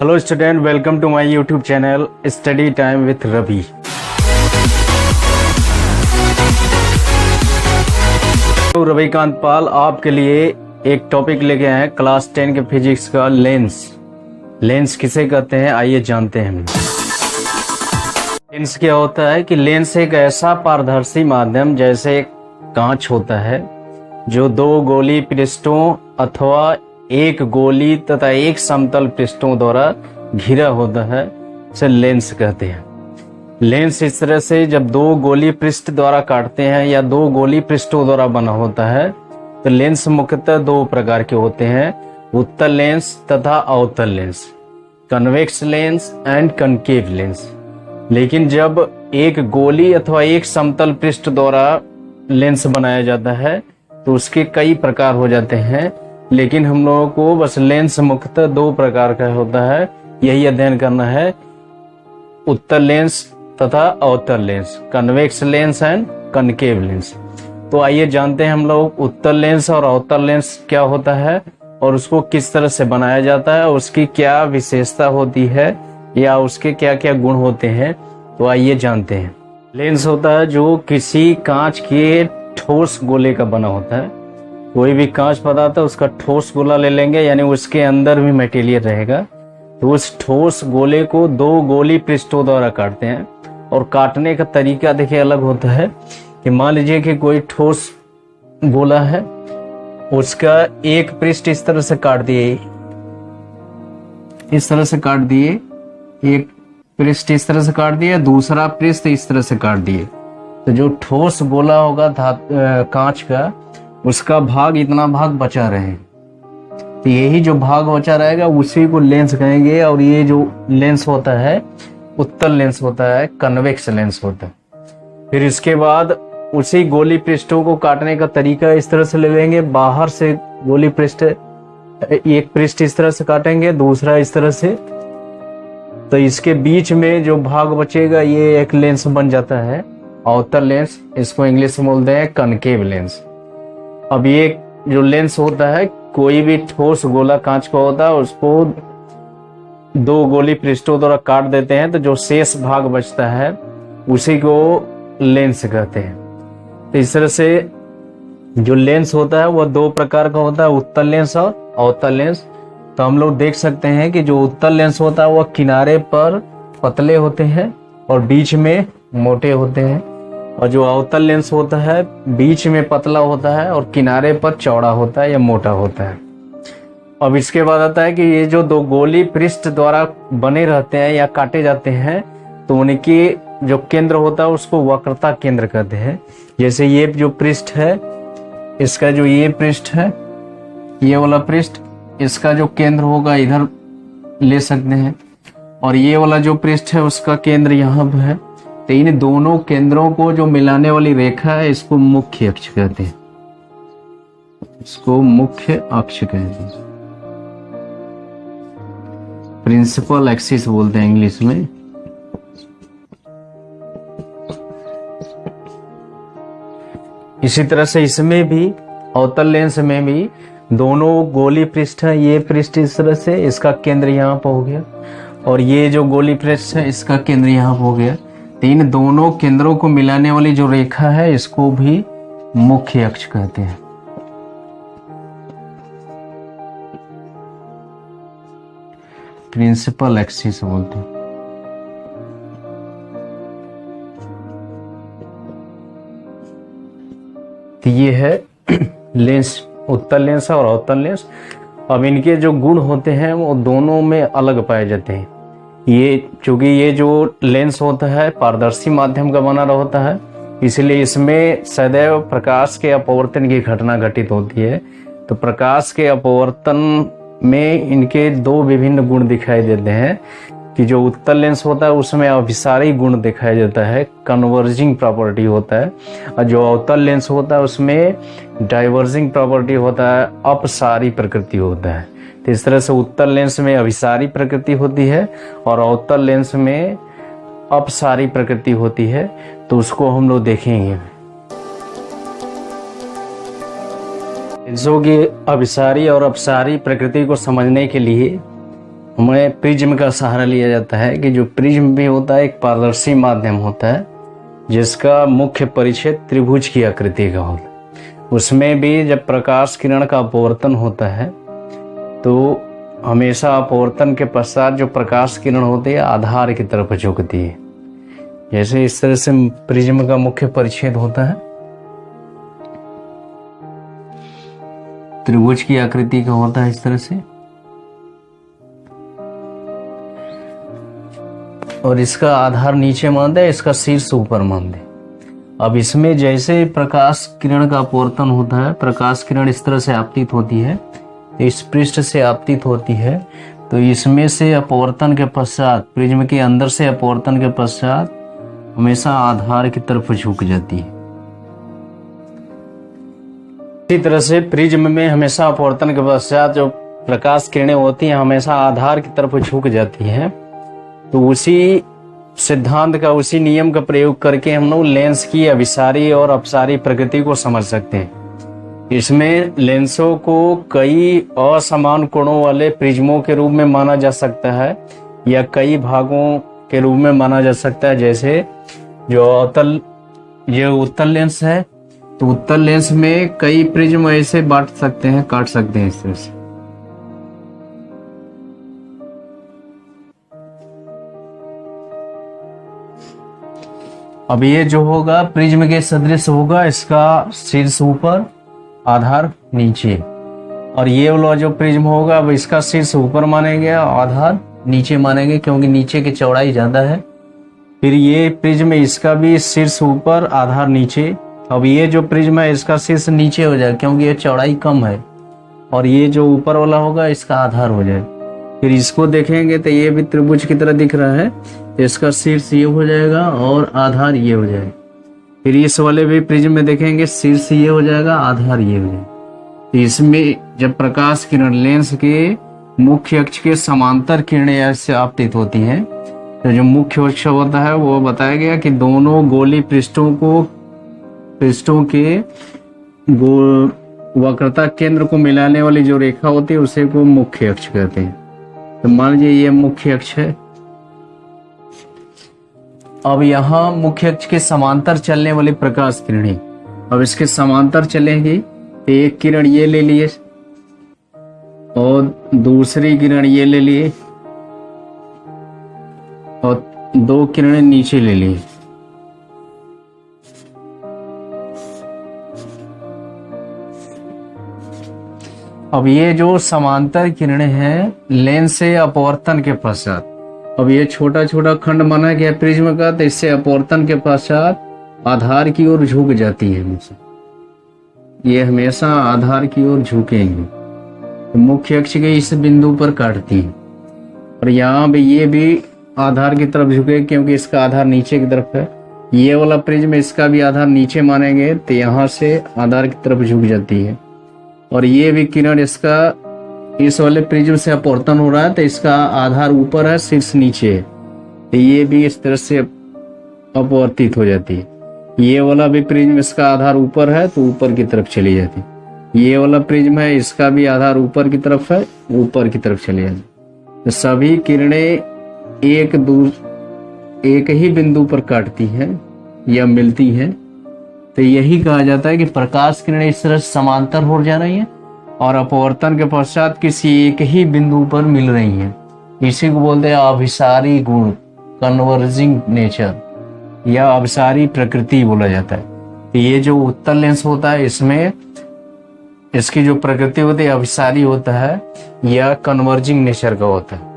Hello student, welcome to my YouTube channel study time with Ravi. तो रविकांत पाल आपके लिए एक टॉपिक लेके आए हैं क्लास 10 के फिजिक्स का लेंस किसे कहते हैं, आइए जानते हैं। लेंस क्या होता है कि लेंस एक ऐसा पारदर्शी माध्यम जैसे कांच होता है जो दो गोली पृष्ठों अथवा एक गोली तथा एक समतल पृष्ठों द्वारा घिरा होता है, इसे लेंस कहते हैं। लेंस इस तरह से जब दो गोली पृष्ठ द्वारा काटते हैं या दो गोली पृष्ठों द्वारा बना होता है तो लेंस मुख्यतः दो प्रकार के होते हैं, उत्तल लेंस तथा अवतल lens, convex lens and concave lens. लेकिन जब एक गोली अथवा एक समतल पृष्ठ द्वारा लेंस बनाया जाता है तो उसके कई प्रकार हो जाते हैं, लेकिन हम लोगों को बस लेंस मुख्यतः दो प्रकार का होता है, यही अध्ययन करना है, उत्तल लेंस तथा अवतल lens, convex lens and concave lens. तो आइए जानते हैं हम लोग उत्तल लेंस और अवतल लेंस क्या होता है और उसको किस तरह से बनाया जाता है, उसकी क्या विशेषता होती है या उसके क्या क्या गुण होते हैं। तो आइए जानते हैं। लेंस होता है जो किसी कांच के ठोस गोले का बना होता है। कोई भी कांच पदार्थ है उसका ठोस गोला ले लेंगे, यानी उसके अंदर भी मटेरियल रहेगा, तो उस ठोस गोले को दो गोली पृष्ठों द्वारा काटते हैं। और काटने का तरीका देखिए अलग होता है कि मान लीजिए कि कोई ठोस गोला है, उसका एक पृष्ठ इस तरह से काट दिए, इस तरह से काट दिए, एक पृष्ठ इस तरह से काट दिए, दूसरा पृष्ठ इस तरह से काट दिए, तो जो ठोस गोला होगा कांच का, उसका भाग इतना भाग बचा रहे, तो यही जो भाग बचा रहेगा उसी को लेंस कहेंगे। और ये जो लेंस होता है उत्तल लेंस होता है, कन्वेक्स लेंस होता है। फिर इसके बाद उसी गोली पृष्ठों को काटने का तरीका इस तरह से ले लेंगे, बाहर से गोली पृष्ठ एक पृष्ठ इस तरह से काटेंगे, दूसरा इस तरह से, तो इसके बीच में जो भाग बचेगा ये एक लेंस बन जाता है अवतल लेंस, इसको इंग्लिश में बोलते हैं कनकेव लेंस। अब ये जो लेंस होता है, कोई भी ठोस गोला कांच का होता है उसको दो गोली पृष्ठों द्वारा काट देते हैं, तो जो शेष भाग बचता है उसी को लेंस कहते हैं। तो इस तरह से जो लेंस होता है वह दो प्रकार का होता है, उत्तल लेंस और अवतल लेंस। तो हम लोग देख सकते हैं कि जो उत्तल लेंस होता है वह किनारे पर पतले होते हैं और बीच में मोटे होते हैं, और जो अवतल लेंस होता है बीच में पतला होता है और किनारे पर चौड़ा होता है या मोटा होता है। अब इसके बाद आता है कि ये जो दो गोली पृष्ठ द्वारा बने रहते हैं या काटे जाते हैं, तो उनकी जो केंद्र होता है उसको वक्रता केंद्र कहते हैं। जैसे ये जो पृष्ठ है, इसका जो ये पृष्ठ है, ये वाला पृष्ठ, इसका जो केंद्र होगा इधर ले सकते हैं, और ये वाला जो पृष्ठ है उसका केंद्र यहाँ पर है। तो इन दोनों केंद्रों को जो मिलाने वाली रेखा है इसको मुख्य अक्ष कहते हैं, इसको मुख्य अक्ष कहते हैं, प्रिंसिपल एक्सिस बोलते हैं इंग्लिश में। इसी तरह से इसमें भी, अवतल लेंस में भी दोनों गोली पृष्ठ है, ये पृष्ठ इस तरह से, इसका केंद्र यहाँ पर हो गया, और ये जो गोली पृष्ठ है इसका केंद्र यहाँ पर हो गया। इन दोनों केंद्रों को मिलाने वाली जो रेखा है इसको भी मुख्य अक्ष कहते हैं। प्रिंसिपल एक्सिस बोलते हैं। तो ये है लेंस, उत्तल लेंस और अवतल लेंस। अब इनके जो गुण होते हैं वो दोनों में अलग पाए जाते हैं। ये चूंकि ये जो लेंस होता है पारदर्शी माध्यम का बना होता है, इसलिए इसमें सदैव प्रकाश के अपवर्तन की घटना घटित होती है। तो प्रकाश के अपवर्तन में इनके दो विभिन्न गुण दिखाई देते हैं कि जो उत्तल लेंस होता है उसमें अभिसारी गुण दिखाई देता है, कन्वर्जिंग प्रॉपर्टी होता है, और जो अवतल लेंस होता है उसमें डाइवर्जिंग प्रॉपर्टी होता है, अपसारी प्रकृति होता है। तो इस तरह से उत्तल लेंस में अभिसारी प्रकृति होती है और अवतल लेंस में अपसारी प्रकृति होती है। तो उसको हम लोग देखेंगे। लेंसों की अभिसारी और अपसारी प्रकृति को समझने के लिए हमें प्रिज्म का सहारा लिया जाता है कि जो प्रिज्म भी होता है एक पारदर्शी माध्यम होता है जिसका मुख्य परिच्छेद त्रिभुज की आकृति का होता है। उसमें भी जब प्रकाश किरण का अपवर्तन होता है तो हमेशा अपवर्तन के पश्चात जो प्रकाश किरण होती है आधार की तरफ झुकती है। जैसे इस तरह से प्रिज्म का मुख्य परिच्छेद होता है, त्रिभुज की आकृति का होता है इस तरह से, और इसका आधार नीचे मान दे, इसका शीर्ष ऊपर मान दे। अब इसमें जैसे प्रकाश किरण का अपवर्तन होता है, प्रकाश किरण इस तरह से आपतित होती है, इस पृष्ठ से आपतित होती है, तो इसमें से अपवर्तन के पश्चात, प्रिज्म के अंदर से अपवर्तन के पश्चात हमेशा आधार की तरफ झुक जाती है। इसी तरह से प्रिज्म में हमेशा अपवर्तन के पश्चात जो प्रकाश किरणें होती हैं हमेशा आधार की तरफ झुक जाती हैं। तो उसी सिद्धांत का, उसी नियम का प्रयोग करके हम लोग लेंस की अभिसारी और अपसारी प्रकृति को समझ सकते हैं। इसमें लेंसों को कई असमान कोणों वाले प्रिज्मों के रूप में माना जा सकता है या कई भागों के रूप में माना जा सकता है। जैसे जो ये उत्तल लेंस है, तो उत्तल लेंस में कई प्रिज्म ऐसे बांट सकते हैं, काट सकते हैं इस तरह से। अब ये जो होगा प्रिज्म के सदृश होगा, इसका शीर्ष ऊपर आधार नीचे, और ये वाला जो प्रिज्म होगा अब इसका शीर्ष ऊपर मानेंगे आधार नीचे मानेंगे क्योंकि नीचे की चौड़ाई ज्यादा है। फिर ये प्रिज्म इसका भी शीर्ष ऊपर आधार नीचे। अब ये जो प्रिज्म है इसका शीर्ष नीचे हो जाए क्योंकि ये चौड़ाई कम है, और ये जो ऊपर वाला होगा इसका आधार हो जाए। फिर इसको देखेंगे तो ये भी त्रिभुज की तरह दिख रहा है, इसका शीर्ष ये हो जाएगा और आधार ये हो जाएगा। फिर इस वाले भी प्रिज्म में देखेंगे शीर्ष ये हो जाएगा, आधार ये हो जाएगा। तो इसमें जब प्रकाश किरण लेंस के मुख्य अक्ष के समांतर किरणें ऐसे आपतित होती हैं, तो जो मुख्य अक्ष होता है वो बताया गया कि दोनों गोली पृष्ठों के वक्रता केंद्र को मिलाने वाली जो रेखा होती है उसे को मुख्य अक्ष कहते हैं। तो मान लीजिए ये मुख्य अक्ष है। अब यहाँ मुख्य अक्ष के समांतर चलने वाली प्रकाश किरणें, अब इसके समांतर चलेंगी तो एक किरण ये ले लिए और दूसरी किरण ये ले लिए और दो किरणें नीचे ले लिए। अब ये जो समांतर किरणें हैं लेंस से अपवर्तन के पश्चात, अब ये छोटा छोटा खंड माना गया प्रिज्म का, तो इससे अपवर्तन के पश्चात आधार की ओर झुक जाती है। हमेशा ये हमेशा आधार की ओर झुकेंगे, तो मुख्य अक्ष के इस बिंदु पर काटती है, और यहाँ भी ये भी आधार की तरफ झुके क्योंकि इसका आधार नीचे की तरफ है। ये वाला प्रिज्म इसका भी आधार नीचे मानेंगे तो यहाँ से आधार की तरफ झुक जाती है, और ये भी किरण इसका इस वाले प्रिज्म से अपवर्तन हो रहा है तो इसका आधार ऊपर है, शीर्ष नीचे है, तो ये भी इस तरह से अपवर्तित हो जाती है। ये वाला भी प्रिज्म इसका आधार ऊपर है तो ऊपर की तरफ चली जाती है। ये वाला प्रिज्म है इसका भी आधार ऊपर की तरफ है, ऊपर की तरफ चली जाती। तो सभी किरणें एक ही बिंदु पर काटती है या मिलती है, तो यही कहा जाता है कि प्रकाश किरणें इस तरह समांतर हो जा रही हैं और अपवर्तन के पश्चात किसी एक ही बिंदु पर मिल रही हैं। इसी को बोलते हैं अभिसारी गुण, कन्वर्जिंग नेचर या अभिसारी प्रकृति बोला जाता है। ये जो उत्तल लेंस होता है इसमें इसकी जो प्रकृति होती है अभिसारी होता है या कन्वर्जिंग नेचर का होता है।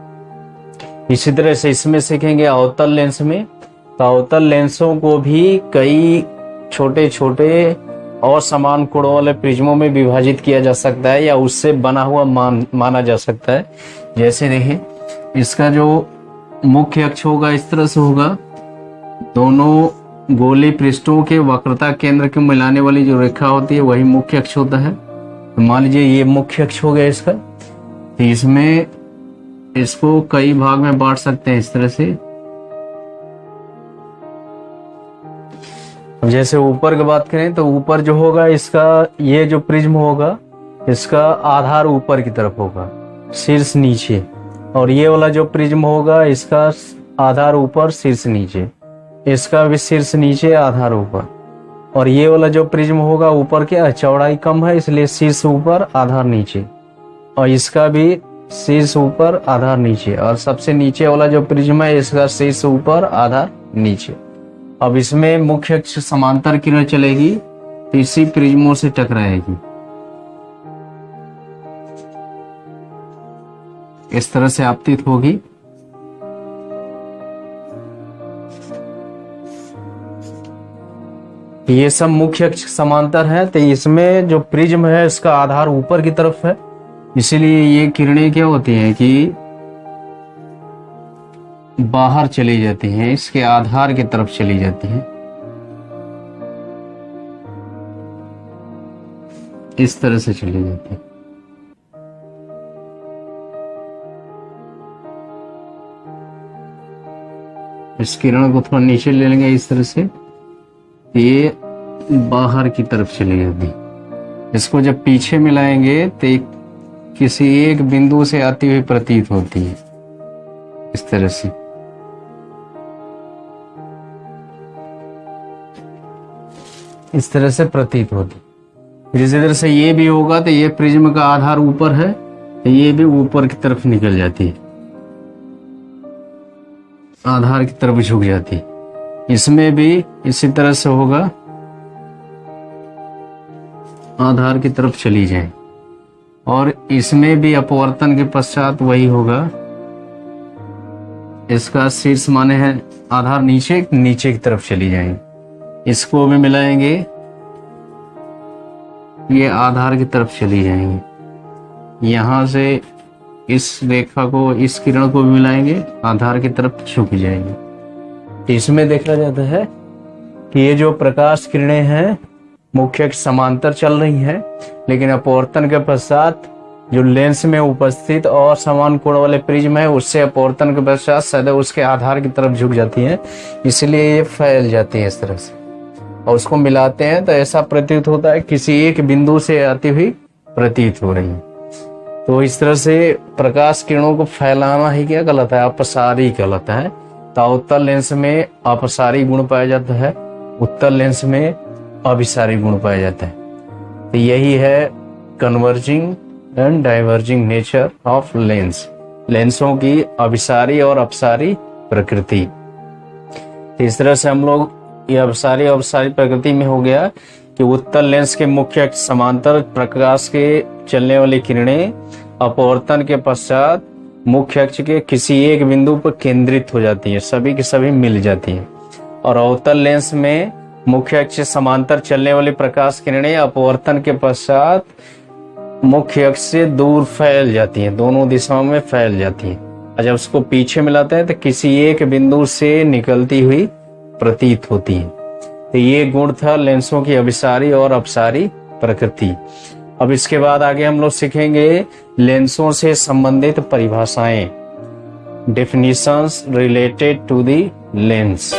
इसी तरह से इसमें सीखेंगे अवतल लेंस में, तो अवतल लेंसों को भी कई छोटे छोटे और समान कोणों वाले प्रिज्मों में विभाजित किया जा सकता है या उससे बना हुआ माना जा सकता है। जैसे देखिए इसका जो मुख्य अक्ष होगा इस तरह से होगा, दोनों गोली पृष्ठों के वक्रता केंद्र को मिलाने वाली जो रेखा होती है वही मुख्य अक्ष होता है। तो मान लीजिए ये मुख्य अक्ष हो गया इसका, तो इसमें इसको कई भाग में बांट सकते हैं इस तरह से। अब जैसे ऊपर की बात करें तो ऊपर जो होगा इसका ये जो प्रिज्म होगा इसका आधार ऊपर की तरफ होगा, शीर्ष नीचे, और ये वाला जो प्रिज्म होगा इसका आधार ऊपर शीर्ष नीचे, इसका भी शीर्ष नीचे आधार ऊपर। और ये वाला जो प्रिज्म होगा ऊपर के चौड़ाई कम है इसलिए शीर्ष ऊपर आधार नीचे, और इसका भी शीर्ष ऊपर आधार नीचे। और सबसे नीचे वाला जो प्रिज्म है इसका शीर्ष ऊपर आधार नीचे। अब इसमें मुख्य अक्ष समांतर किरण चलेगी तो इसी प्रिज्मों से टकराएगी, इस तरह से आपतित होगी। ये सब मुख्य अक्ष समांतर है, तो इसमें जो प्रिज्म है इसका आधार ऊपर की तरफ है, इसीलिए ये किरणें क्या होती हैं कि बाहर चली जाती हैं, इसके आधार की तरफ चली जाती हैं, इस तरह से चली जाती है। इस किरण को थोड़ा नीचे ले लेंगे इस तरह से, ये बाहर की तरफ चली जाती है। इसको जब पीछे मिलाएंगे तो किसी एक बिंदु से आती हुई प्रतीत होती है, इस तरह से। इस तरह से प्रतीत होती। जिस तरह से ये भी होगा तो ये प्रिज्म का आधार ऊपर है तो ये भी ऊपर की तरफ निकल जाती है, आधार की तरफ झुक जाती है। इसमें भी इसी तरह से होगा, आधार की तरफ चली जाए। और इसमें भी अपवर्तन के पश्चात वही होगा, इसका शीर्ष माने है आधार नीचे, नीचे की तरफ चली जाएंगे। इसको भी मिलाएंगे, ये आधार की तरफ चली जाएंगे। यहां से इस रेखा को, इस किरण को भी मिलाएंगे, आधार की तरफ झुक जाएंगे। इसमें देखा जाता है कि ये जो प्रकाश किरणें हैं मुख्य अक्ष समांतर चल रही हैं, लेकिन अपवर्तन के पश्चात जो लेंस में उपस्थित और समान कोण वाले प्रिज्म है उससे अपवर्तन के पश्चात सदैव उसके आधार की तरफ झुक जाती हैं, इसलिए ये फैल जाती है इस तरह से। और उसको मिलाते हैं तो ऐसा प्रतीत होता है किसी एक बिंदु से आती हुई प्रतीत हो रही है। तो इस तरह से प्रकाश किरणों को फैलाना ही क्या गलत है, अपसारी गलत है। तो उत्तल लेंस में अपसारी गुण पाया जाता है, उत्तल लेंस में अभिसारी गुण पाया जाता है। तो यही है converging and diverging nature of lens, लेंसों की अभिसारी और अपसारी प्रकृति। तो इस तरह से हम लोग ये अपसारी और अपसारी प्रकृति में हो गया कि उत्तल लेंस के मुख्य अक्ष समांतर प्रकाश के चलने वाली किरणें अपवर्तन के पश्चात मुख्य अक्ष के किसी एक बिंदु पर केंद्रित हो जाती है, सभी की सभी मिल जाती हैं। और अवतल लेंस में मुख्य अक्ष से समांतर चलने वाली प्रकाश किरणें अपवर्तन के पश्चात मुख्य अक्ष से दूर फैल जाती हैं, दोनों दिशाओं में फैल जाती हैं। और जब उसको पीछे मिलाते हैं तो किसी एक बिंदु से निकलती हुई प्रतीत होती है। तो ये गुण था लेंसों की अभिसारी और अपसारी प्रकृति। अब इसके बाद आगे हम लोग सीखेंगे लेंसों से संबंधित परिभाषाएं, definitions related to the lens.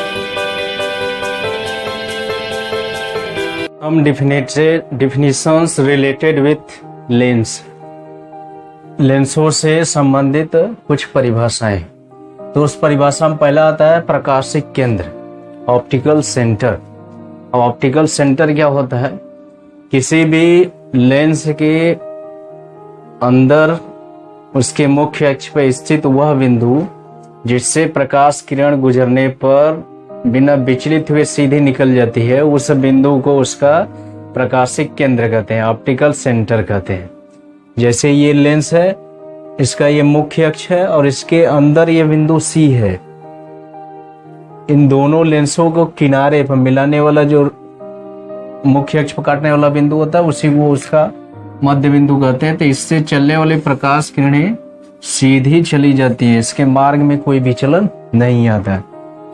हम डेफिनेशंस रिलेटेड विथ लेंस, लेंसों से संबंधित कुछ परिभाषाएं। तो उस परिभाषा में पहला आता है प्रकाशिक केंद्र, ऑप्टिकल सेंटर। अब ऑप्टिकल सेंटर क्या होता है, किसी भी लेंस के अंदर उसके मुख्य अक्ष पर स्थित वह बिंदु जिससे प्रकाश किरण गुजरने पर बिना विचलित हुए सीधी निकल जाती है, उस बिंदु को उसका प्रकाशिक केंद्र कहते हैं, ऑप्टिकल सेंटर कहते हैं। जैसे ये लेंस है, इसका ये मुख्य अक्ष है और इसके अंदर ये बिंदु सी है। इन दोनों लेंसों को किनारे पर मिलाने वाला जो मुख्य अक्ष पर काटने वाला बिंदु होता है उसी को उसका मध्य बिंदु कहते हैं। तो इससे चलने वाली प्रकाश किरणें सीधी चली जाती है, इसके मार्ग में कोई विचलन नहीं आता।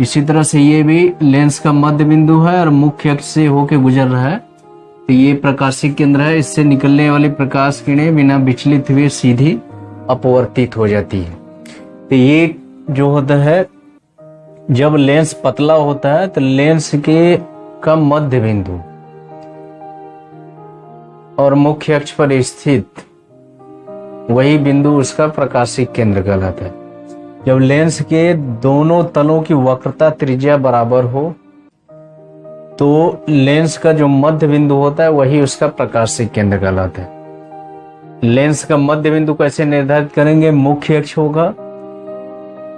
इसी तरह से ये भी लेंस का मध्य बिंदु है और मुख्य अक्ष से होके गुजर रहा है, तो ये प्रकाशिक केंद्र है। इससे निकलने वाली प्रकाश किरणें बिना विचलित हुए सीधी अपवर्तित हो जाती है। तो ये जो होता है, जब लेंस पतला होता है तो लेंस के का मध्य बिंदु और मुख्य अक्ष पर स्थित वही बिंदु उसका प्रकाशिक केंद्र कहलाता है। जब लेंस के दोनों तलों की वक्रता त्रिज्या बराबर हो तो लेंस का जो मध्य बिंदु होता है वही उसका प्रकाशिक केंद्र कहलाता है। लेंस का मध्य बिंदु कैसे निर्धारित करेंगे? मुख्य अक्ष होगा,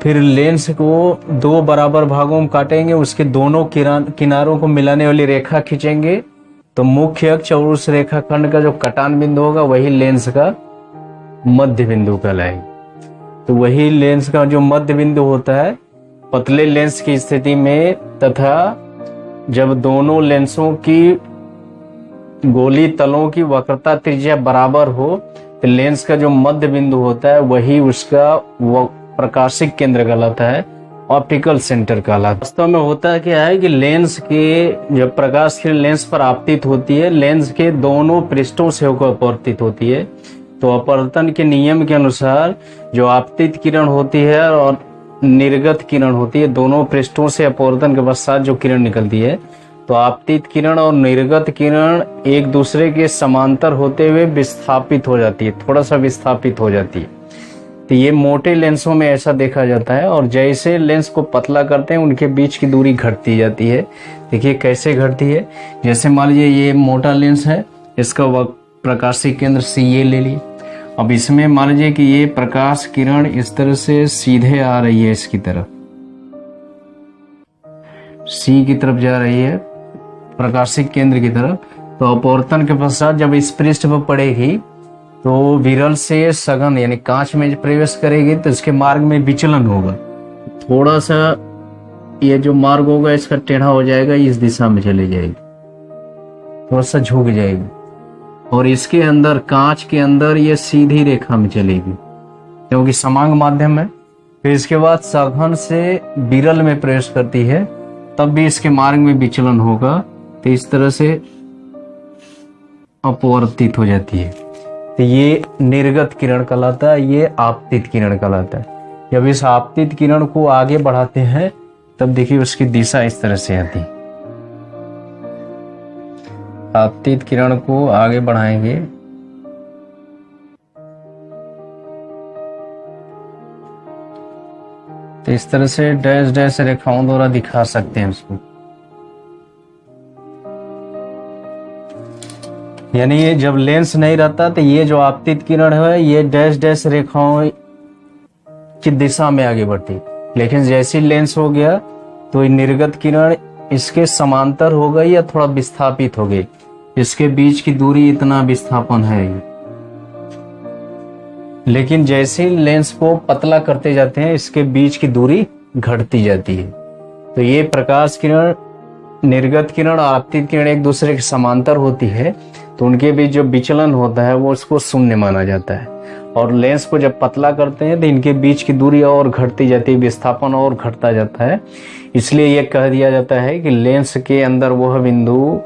फिर लेंस को दो बराबर भागों में काटेंगे, उसके दोनों किनारों को मिलाने वाली रेखा खींचेंगे तो मुख्य अक्ष और उस रेखाखंड का जो कटान बिंदु होगा वही लेंस का मध्य बिंदु कहलाएगा। तो वही लेंस का जो मध्य बिंदु होता है पतले लेंस की स्थिति में, तथा जब दोनों लेंसों की गोली तलों की वक्रता त्रिज्या बराबर हो तो लेंस का जो मध्य बिंदु होता है वही उसका प्रकाशिक केंद्र कहलाता है, ऑप्टिकल सेंटर कहलाता है। वास्तव में होता क्या है कि लेंस के जब प्रकाश किरण लेंस पर आपतित होती है, लेंस के दोनों पृष्ठों से होकर अपवर्तित होती है। तो अपवर्तन के नियम के अनुसार जो आपतित किरण होती है और निर्गत किरण होती है, दोनों पृष्ठों से अपवर्तन के पश्चात जो किरण निकलती है, तो आपतित किरण और निर्गत किरण एक दूसरे के समांतर होते हुए विस्थापित हो जाती है, थोड़ा सा विस्थापित हो जाती है। तो ये मोटे लेंसों में ऐसा देखा जाता है, और जैसे लेंस को पतला करते हैं उनके बीच की दूरी घटती जाती है। देखिए कैसे घटती है। जैसे मान लीजिए ये मोटा लेंस है, इसका प्रकाशिक केंद्र CA ले लिए। अब इसमें मान लीजिए कि ये प्रकाश किरण इस तरह से सीधे आ रही है, इसकी तरफ C की तरफ जा रही है, प्रकाशिक केंद्र की तरफ। तो अपवर्तन के पश्चात जब इस पृष्ठ पर पड़ेगी तो विरल से सघन यानी कांच में प्रवेश करेगी तो इसके मार्ग में विचलन होगा। थोड़ा सा ये जो मार्ग होगा इसका टेढ़ा हो जाएगा, इस दिशा में चली जाएगी, थोड़ा सा झुक जाएगी, और इसके अंदर कांच के अंदर ये सीधी रेखा में चलेगी क्योंकि समांग माध्यम है। फिर इसके बाद सघन से विरल में प्रवेश करती है, तब भी इसके मार्ग में विचलन होगा, तो इस तरह से अपवर्तित हो जाती है। तो ये निर्गत किरण कहलाता है, ये आपतित किरण कहलाता है। जब इस आपतित किरण को आगे बढ़ाते हैं तब देखिए उसकी दिशा इस तरह से आती है। आपतित किरण को आगे बढ़ाएंगे तो इस तरह से डैश डैश रेखाओं द्वारा दिखा सकते हैं उसको। यानी ये जब लेंस नहीं रहता तो ये जो आपतित किरण है ये डैश डैश रेखाओं की दिशा में आगे बढ़ती, लेकिन जैसे लेंस हो गया तो ये निर्गत किरण इसके समांतर हो गई या थोड़ा विस्थापित हो गई। इसके बीच की दूरी इतना विस्थापन है, लेकिन जैसे लेंस को पतला करते जाते हैं इसके बीच की दूरी घटती जाती है। तो ये प्रकाश किरण, निर्गत किरण और आपतित किरण एक दूसरे के समांतर होती है, तो उनके बीच जो विचलन होता है वो उसको शून्य माना जाता है। और लेंस को जब पतला करते हैं तो इनके बीच की दूरी और घटती जाती है, विस्थापन और घटता जाता है। इसलिए यह कह दिया जाता है कि लेंस के अंदर वह बिंदु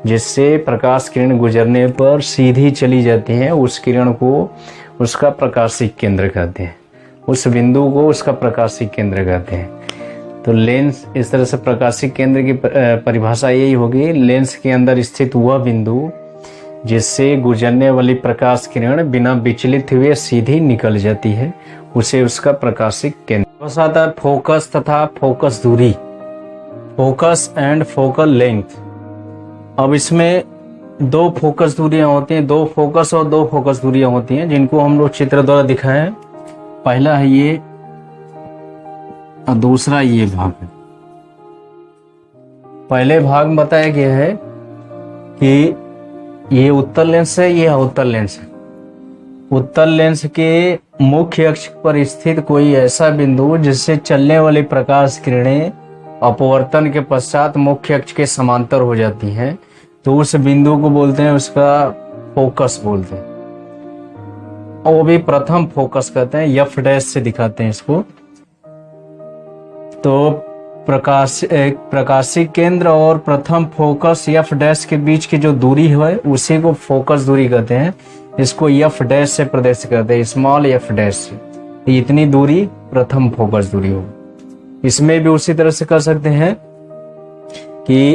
जिससे प्रकाश किरण गुजरने पर सीधी चली जाती है उस किरण को उसका प्रकाशिक केंद्र कहते हैं, उस बिंदु को उसका प्रकाशिक केंद्र कहते हैं। तो लेंस इस तरह से प्रकाशिक केंद्र की परिभाषा यही होगी, लेंस के अंदर स्थित वह बिंदु जिससे गुजरने वाली प्रकाश किरण बिना विचलित हुए सीधी निकल जाती है, उसे उसका प्रकाशिक केंद्र आता है। फोकस तथा फोकस दूरी, फोकस एंड फोकल लेंथ। अब इसमें दो फोकस दूरियां होती हैं, दो फोकस और दो फोकस दूरियां होती हैं जिनको हम लोग चित्र द्वारा दिखाए हैं। पहला है ये और दूसरा ये भाग है। पहले भाग में बताया गया है कि ये उत्तल लेंस है, ये अवतल लेंस है। उत्तल लेंस के मुख्य अक्ष पर स्थित कोई ऐसा बिंदु जिससे चलने वाली प्रकाश किरणें अपवर्तन के पश्चात मुख्य अक्ष के समांतर हो जाती हैं, तो उस बिंदु को बोलते हैं, उसका फोकस बोलते हैं। और वो भी प्रथम फोकस कहते हैं, F डैश से दिखाते हैं इसको। तो प्रकाशिक केंद्र और प्रथम फोकस F डैश के बीच की जो दूरी है उसी को फोकस दूरी कहते हैं। इसको F डैश से प्रदर्शित करते हैं, स्मॉल F डैश से। इतनी दूरी प्रथम फोकस दूरी हो। इसमें भी उसी तरह से कर सकते हैं कि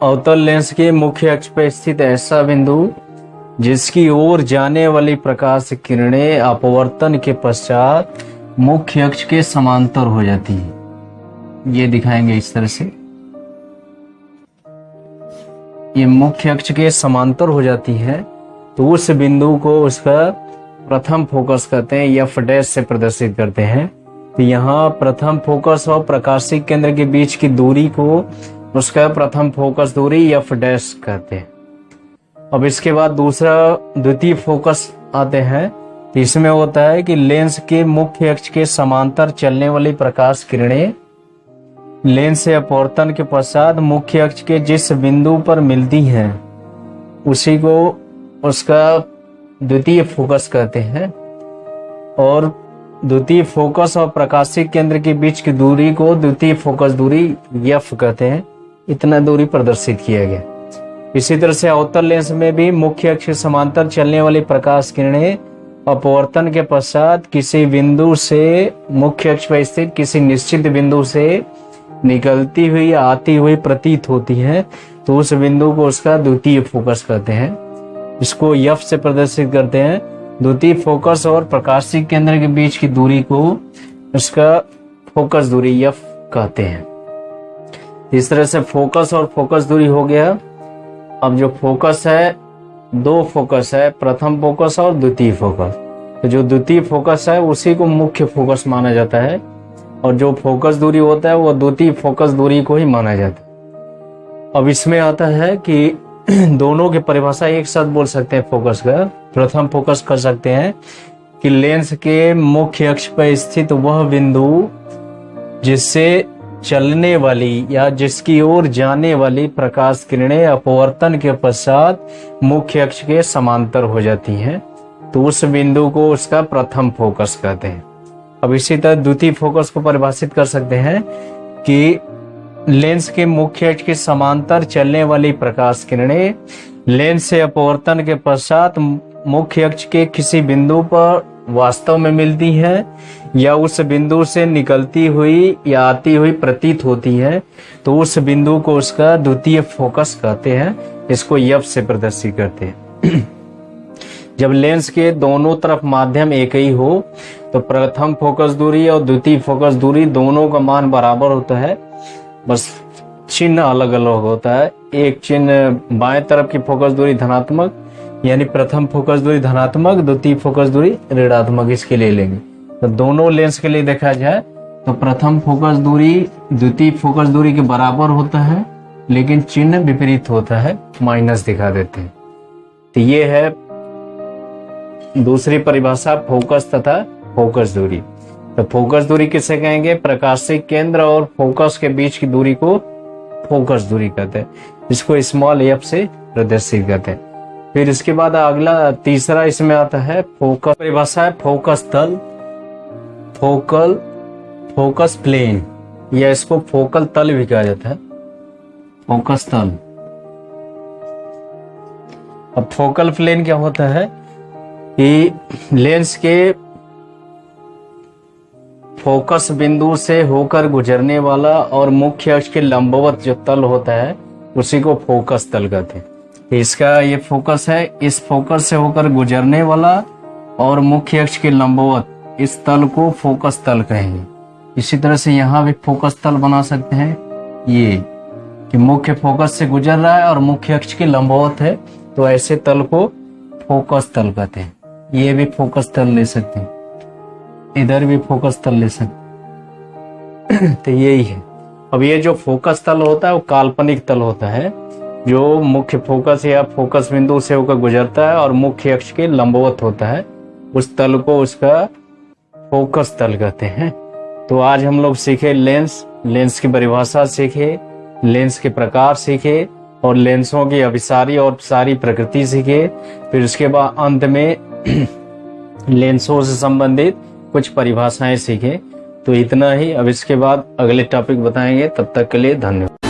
अवतल लेंस के मुख्य अक्ष पर स्थित ऐसा बिंदु जिसकी ओर जाने वाली प्रकाश किरणें अपवर्तन के पश्चात मुख्य अक्ष के समांतर हो जाती है। ये दिखाएंगे इस तरह से, ये मुख्य अक्ष के समांतर हो जाती है, तो उस बिंदु को उसका प्रथम फोकस कहते हैं, एफ डैश से प्रदर्शित करते हैं। तो यहाँ प्रथम फोकस और प्रकाशिक केंद्र के बीच की दूरी को उसका प्रथम फोकस दूरी एफ डैश कहते हैं। अब इसके बाद दूसरा द्वितीय फोकस आते हैं, तो इसमें होता है कि लेंस के मुख्य अक्ष के समांतर चलने वाली प्रकाश किरणें लेंस से अपवर्तन के पश्चात मुख्य अक्ष के जिस बिंदु पर मिलती हैं उसी को उसका द्वितीय फोकस कहते हैं। और द्वितीय फोकस और प्रकाशिक केंद्र के बीच की दूरी को द्वितीय फोकस दूरी एफ कहते हैं। इतना दूरी प्रदर्शित किया गया। इसी तरह से अवतल लेंस में भी मुख्य अक्ष के समांतर चलने वाली प्रकाश किरणें अपवर्तन के पश्चात किसी बिंदु से मुख्य अक्ष पर स्थित किसी निश्चित बिंदु से निकलती हुई आती हुई प्रतीत होती है, तो उस बिंदु को उसका द्वितीय फोकस कहते हैं। इसको एफ से प्रदर्शित करते हैं। द्वितीय फोकस और प्रकाशिक केंद्र के बीच की दूरी को उसका फोकस दूरी एफ कहते हैं। इस तरह से फोकस और फोकस दूरी हो गया। अब जो फोकस है, दो फोकस है, प्रथम फोकस और द्वितीय फोकस। तो जो द्वितीय फोकस है उसी को मुख्य फोकस माना जाता है, और जो फोकस दूरी होता है वो द्वितीय फोकस दूरी को ही माना जाता है। अब इसमें आता है कि दोनों की परिभाषा एक साथ बोल सकते हैं। फोकस का प्रथम फोकस कर सकते हैं कि लेंस के मुख्य अक्ष पर स्थित वह बिंदु जिससे चलने वाली या जिसकी ओर जाने वाली प्रकाश किरणें अपवर्तन के पश्चात मुख्य अक्ष के समांतर हो जाती हैं, तो उस बिंदु को उसका प्रथम फोकस कहते हैं। अब इसी तरह द्वितीय फोकस को परिभाषित कर सकते हैं कि लेंस के मुख्य अक्ष के समांतर चलने वाली प्रकाश किरणें लेंस से अपवर्तन के पश्चात मुख्य अक्ष के किसी बिंदु पर वास्तव में मिलती है या उस बिंदु से निकलती हुई या आती हुई प्रतीत होती है, तो उस बिंदु को उसका द्वितीय फोकस कहते हैं। इसको एफ से प्रदर्शित करते हैं। जब लेंस के दोनों तरफ माध्यम एक ही हो तो प्रथम फोकस दूरी और द्वितीय फोकस दूरी दोनों का मान बराबर होता है, बस चिन्ह अलग अलग होता है। एक चिन्ह बाएं तरफ की फोकस दूरी धनात्मक यानी प्रथम फोकस दूरी धनात्मक, द्वितीय फोकस दूरी ऋणात्मक, इसके लिए लेंगे। तो दोनों लेंस के लिए देखा जाए तो प्रथम फोकस दूरी द्वितीय फोकस दूरी के बराबर होता है, लेकिन चिन्ह विपरीत होता है, माइनस दिखा देते हैं। तो ये है दूसरी परिभाषा फोकस तथा फोकस दूरी। तो फोकस दूरी किसे कहेंगे? प्रकाशिक केंद्र और फोकस के बीच की दूरी को फोकस दूरी कहते हैं। इसको स्मॉल एफ से प्रदर्शित करते हैं। फिर इसके बाद अगला तीसरा इसमें आता है फोकस परिभाषा है फोकस तल, फोकस प्लेन, या इसको फोकल तल भी कहा जाता है, फोकस तल। अब फोकल प्लेन क्या होता है कि लेंस के फोकस बिंदु से होकर गुजरने वाला और मुख्य अक्ष के लंबवत जो तल होता है उसी को फोकस तल कहते हैं। इसका ये फोकस है, इस फोकस से होकर गुजरने वाला और मुख्य अक्ष के लंबवत इस तल को फोकस तल कहेंगे। इसी तरह से यहाँ भी फोकस तल बना सकते हैं, ये कि मुख्य फोकस से गुजर रहा है और मुख्य अक्ष के लंबवत है, तो ऐसे तल को फोकस तल कहते हैं। ये भी फोकस तल ले सकते हैं, इधर भी फोकस तल ले सकते हैं। तो यही है। अब ये जो फोकस तल होता है वो काल्पनिक तल होता है, जो मुख्य फोकस या फोकस बिंदु से होकर गुजरता है और मुख्य अक्ष के लंबवत होता है, उस तल को उसका फोकस तल कहते हैं। तो आज हम लोग सीखे लेंस की परिभाषा सीखे, लेंस के प्रकार सीखे और लेंसों की अभिसारी और सारी प्रकृति सीखे। फिर उसके बाद अंत में लेंसों से संबंधित कुछ परिभाषाएं सीखे। तो इतना ही। अब इसके बाद अगले टॉपिक बताएंगे। तब तक के लिए धन्यवाद।